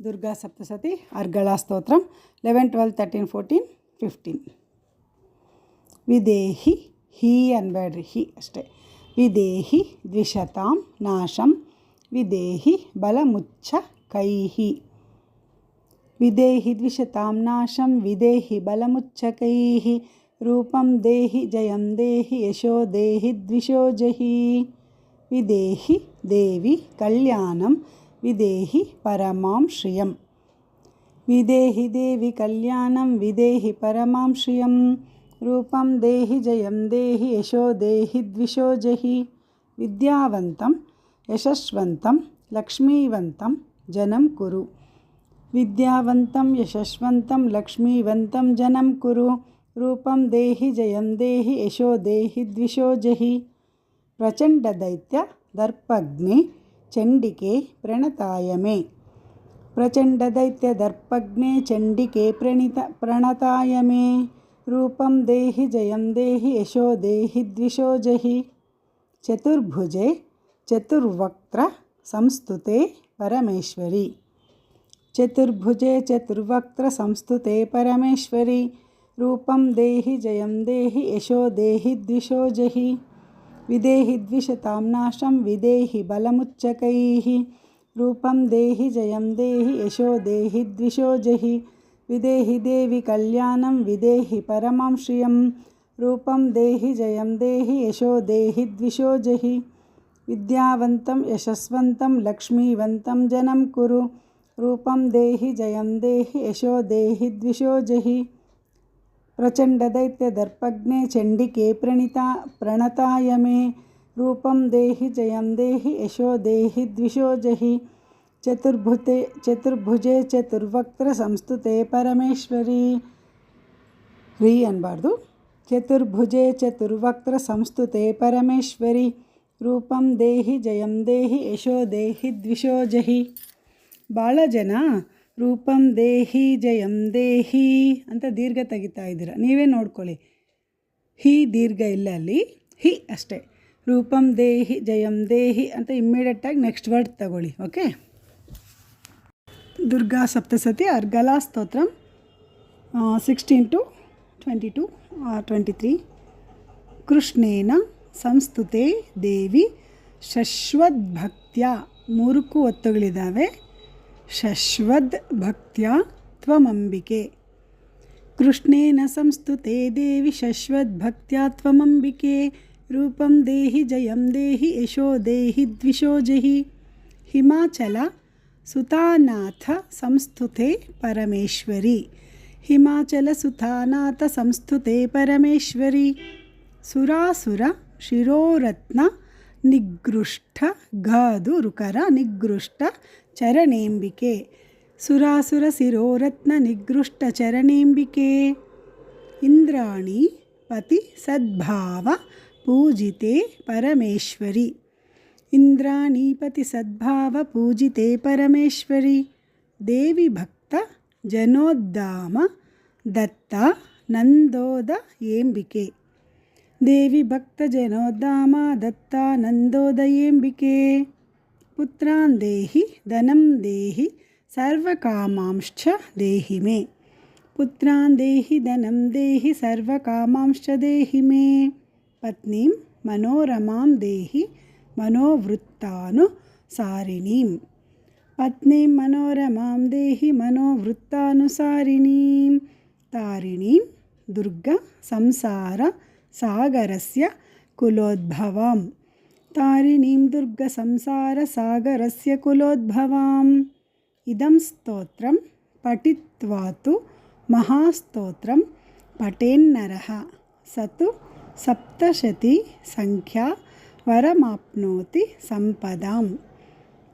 దుర్గా సప్తశతి అర్గళా స్తోత్రం 11, 12, 13, 14, 15. విదేహి he అన్ಬೇಡ್ರಿ he ಅಷ್ಟೇ. విదేహి ద్విషతాం నాశం విదేహి బలముచ్చ కైహి. విదేహి ద్విషతాం నాశం విదేహి బలముచ్చకైహి. రూపం దేహి జయం దేహి యశో దేహి ద్విషో జహి. విదేహి దేవి కళ్యాణం విదేహి పరమాం శ్రియం. విదేహి దేవి కళ్యాణం విదేహి పరమాం శ్రియం. రూపం దేహి జయం దేహి యశో దేహి ద్విషో జహి. విద్యావంతం యశస్వంతం లక్ష్మీవంతం జనం కురు. విద్యావంతం యశస్వంతం లక్ష్మీవంతం జనం కురు. రూపం దేహి జయం దేహి యశో దేహి ద్విషో జహి. ప్రచండ దైత్య దర్పగ్ని చండికే ప్రణతాయ మే. ప్రచండ దైత్య దర్పగ్నే చండికే ప్రణతాయ మే. రూపం దేహి జయం దేహి యశో దేహి ద్విషో జహి. చతుర్భుజే చతుర్వక్త్ర సంస్తుతే పరమేశ్వరి. చతుర్భుజే చతుర్వక్త్ర సంస్తుతే పరమేశ్వరి. రూపం దేహి జయం దేహి యశో దేహి ద్విషో జహి. విదేహి ద్విషతాం నాశం విదేహి బలముచ్చకైహి. రూపం దేహి జయం దేహి యశో దేహి ద్విషో జహి. విదేహి దేవి కళ్యాణం విదేహి పరమాం శ్రియం. రూపం దేహి జయం దేహి యశో దేహి ద్విషో జహి. విద్యావంతం యశస్వంతం లక్ష్మీవంతం జనం కురు. రూపం దేహి జయం దేహి యశో దేహి ద్విషో జహి. ప్రచండ దైత్య దర్పగ్నే చండికే ప్రణతాయ మే. రూపం దేహి జయం దేహి యశో దేహి ద్విషో జహి. చతుర్భుజే చతుర్వక్త్ర సంస్తుతే పరమేశ్వరి. రీ అనబార్దు. చతుర్భుజే చతుర్వక్త్ర సంస్తుతే పరమేశ్వరి. రూపం దేహి జయం దేహి యశో దేహి ద్విషో జహి. ಭಾಳ ಜನ ರೂಪಂ ದೇಹಿ ಜಯಂ ದೇಹಿ ಅಂತ ದೀರ್ಘ ತೆಗಿತಾ ಇದ್ದೀರಾ, ನೀವೇ ನೋಡ್ಕೊಳ್ಳಿ. ಹಿ ದೀರ್ಘ ಇಲ್ಲ ಅಲ್ಲಿ, ಹಿ ಅಷ್ಟೇ. ರೂಪಂ ದೇಹಿ ಜಯಂ ದೇಹಿ ಅಂತ ಇಮ್ಮಿಡಿಯೇಟಾಗಿ ನೆಕ್ಸ್ಟ್ ವರ್ಡ್ ತಗೊಳ್ಳಿ. Okay. Durga Saptashati Argala Stotram 16 to 22 or 23. ಕೃಷ್ಣೇನ ಸಂಸ್ತುತೆ ದೇವಿ ಶಶ್ವದ್ಭಕ್ತ್ಯ. 3 ಒತ್ತುಗಳಿದ್ದಾವೆ. ಶಶ್ವದ್ ಭಕ್ತ್ಯ ತ್ವಮಂಬಿಕೆ. ಕೃಷ್ಣೇನ ಸಂಸ್ತುತೆ ದೇವಿ ಶಶ್ವದ್ ಭಕ್ತ್ಯ ತ್ವಮಂಬಿಕೆ. ರೂಪಂ ದೇಹಿ ಜಯಂ ದೇಹಿ ಯಶೋ ದೇಹಿ ದ್ವಿಷೋ ಜಹಿ. ಹಿಮಾಚಲ ಸುತಾನಾಥ ಸಂಸ್ತುತೆ ಪರಮೇಶ್ವರಿ. ಹಿಮಾಚಲ ಸುತಾನಾಥ ಸಂಸ್ತುತೆ ಪರಮೇಶ್ವರಿ. ಸುರಾಸುರ ಶಿರೋರತ್ನ ನಿಗೃಷ್ಟ ಗಾದು ರುಕರ ನಿಗೃಷ್ಟ ಚರಣೇಂಬಿಕೆ. ಸುರಾಸುರ ಶಿರೋರತ್ನ ನಿಗೃಷ್ಟ ಚರಣೇಂಬಿಕೆ. ಇಂದ್ರಾಣಿ ಪತಿ ಸದ್ಭಾವ ಪೂಜಿತೆ ಪರಮೇಶ್ವರಿ. ಇಂದ್ರಾಣಿ ಪತಿ ಸದ್ಭಾವ ಪೂಜಿತೆ ಪರಮೇಶ್ವರಿ. ದೇವಿ ಭಕ್ತ ಜನೋದ್ದಾಮ ದತ್ತ ನಂದೋದ ಎಂಬಿಕೆ. ದೇವಿ ಭಕ್ತ ಜನೋದ್ದಾಮ ದತ್ತ ನಂದೋದಯೇಂಬಿಕೆ. ಪುತ್ರಾನ್ ದೇಹಿ ಧನಂ ದೇಹಿ ಸರ್ವಕಾಮಾಂಶ್ಚ ದೇಹಿ ಮೇ. ಪುತ್ರಾನ್ ದೇಹಿ ಧನಂ ದೇಹಿ ಸರ್ವಕಾಮಾಂಶ್ಚ ದೇಹಿ ಮೇ. ಪತ್ನೀಂ ಮನೋರಮಾಂ ದೇಹಿ ಮನೋವೃತ್ತಾನುಸಾರಿಣೀಂ. ಪತ್ನೀಂ ಮನೋರಮಾಂ ದೇಹಿ ಮನೋವೃತ್ತಾನುಸಾರಿಣೀಂ. ತಾರಿಣೀಂ ದುರ್ಗಾ ಸಂಸಾರ ಸಾಗರಸ್ಯ ಕುಲೋದ್ಭವಾಂ. ತಾರಿಣೀಂ ದುರ್ಗ ಸಂಸಾರ ಸಾಗರಸ್ಯ ಕುಲೋದ್ಭವಾಂ. ಇದಂ ಸ್ತೋತ್ರಂ ಪಠಿತ್ವಾತು ಮಹಾಸ್ತೋತ್ರಂ ಪಠೇನ್ನರಃ ಸತು ಸಪ್ತಶತಿ ಸಂಖ್ಯಾ ವರಮಾಪ್ನೋತಿ ಸಂಪದಾಂ.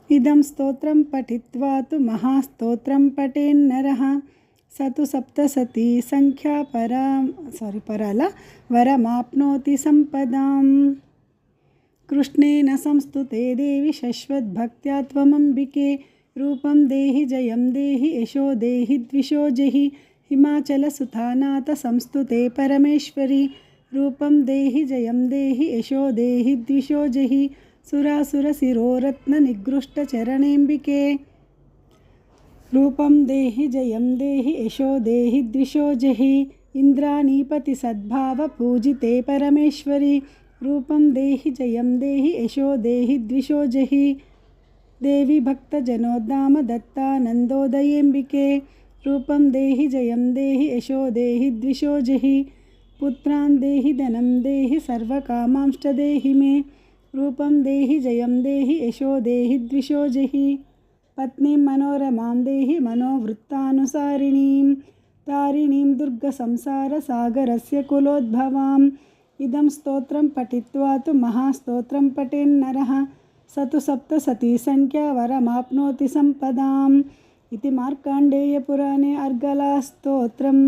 ಇದಂ ಸ್ತೋತ್ರಂ ಪಠಿತ್ವಾತು ಮಹಾಸ್ತೋತ್ರಂ ಪಠೇನ್ನರಃ ಸತು ಸಪ್ತಶತಿ ಸಂಖ್ಯಾ ವರಮಾಪ್ನೋತಿ ಸಂಪದಾಂ. ಕೃಷ್ಣೇನ ಸಂಸ್ತುತೆ ದೇವಿ ಶಶ್ವದ್ಭಕ್ತ್ಯಾ ತ್ವಮಂಬಿಕೆ. ರೂಪಂ ದೇಹಿ ಜಯಂ ದೇಹಿ ಯಶೋ ದೇಹಿ ದ್ವಿಷೋ ಜಹಿ. ಹಿಮಾಚಲ ಸುತಾನಾಥ ಸಂಸ್ತುತೆ ಪರಮೇಶ್ವರಿ. ರೂಪಂ ದೇಹಿ ಜಯಂ ದೇಹಿ ಯಶೋ ದೇಹಿ ದ್ವಿಷೋ ಜಹಿ. ಸುರಾಸುರ ಶಿರೋರತ್ನ ನಿಗೃಷ್ಟ ಚರಣೇಂಬಿಕೆ. रूपं देहि जयं देहि यशो देहि द्विषो जहि इन्द्राणीपति सद्भाव पूजिते परमेश्वरि रूपं देहि जयं देहि यशो देहि द्विषो जहि देवी भक्तजनोद्धाम दत्तानन्दोदयेऽम्बिके रूपं देहि जयं देहि यशो देहि द्विषो जहि पुत्रान् देहि धनं देहि सर्वकामांश्च देहि मे रूपं देहि जयं देहि यशो देहि द्विषो जहि पत्नीं मनोरमां देहि मनोवृत्तानुसारिणीं तारिणीं दुर्गसंसारसागरस्य कुलोद्भवाम् इदं स्तोत्रं पठित्वा तु महास्तोत्रं पठेन्नरः स तु सप्तसती संख्या वरमाप्नोति सम्पदाम् इति मार्कण्डेयपुराणे अर्गलास्तोत्रम्।